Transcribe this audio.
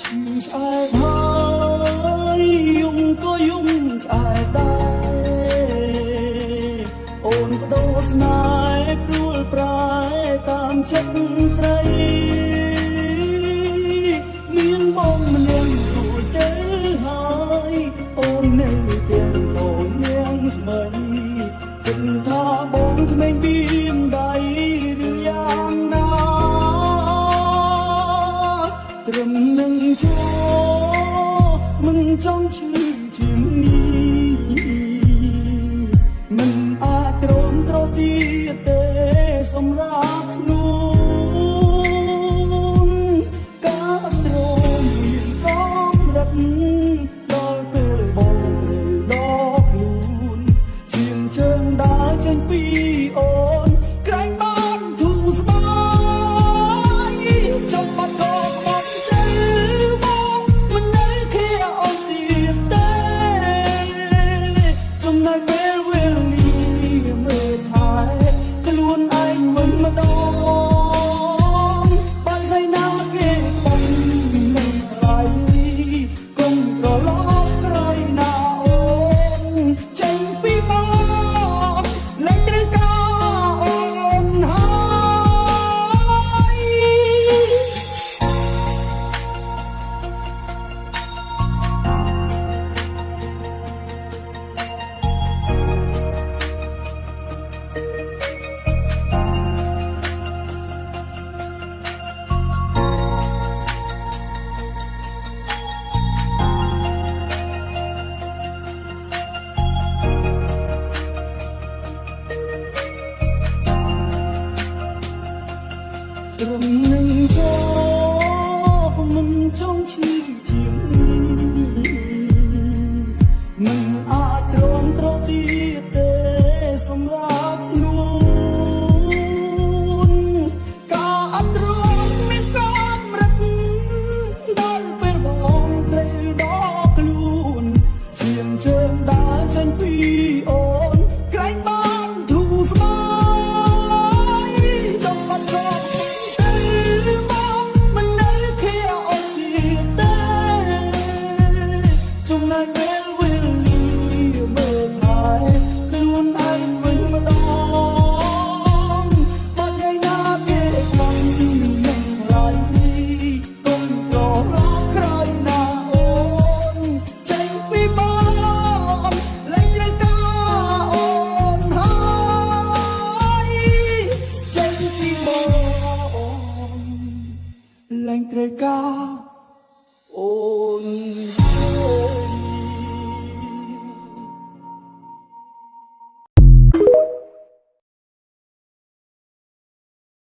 ឈឺឆ្អែតហើយយំក៏យំឆ្អែតដែរអូនបដូរស្នេហ៍ព្រួលប្រែតាមចិត្តស្រីមានបងម្នាក់គួរទៅហើយអូននៅទាំងតូននាងថ្មីគិតថាបងក្មេងពីម្ដាយឬយ៉ាងណាត្រឹមនឹងចូលមិនចង់ឈឺជាងនេះមិនអាចទ្រាំទ្រទៀតទេសម្រាប់ស្នួនការទ្រាំមានកំរិតដល់ពេលបងត្រូវដល់ខ្លួនជាងជើងដើរចេញពីអូនក្រែងបានធូរស្បើយចាំបាត់ក៏បាត់ទៅបងមិននៅគ្នាអូនទៀតទេចំណែកពេលវេលានេះមើលថែខ្លួនឯងវិញម្ដងបើថ្ងៃណាគេបងមិនថ្លៃកុំប្រឡប់ក្រោយណាអូនចេញពីមកលែងត្រូវការអូនហើយត្រឹមនឹងចូលមិនចង់ឈឺ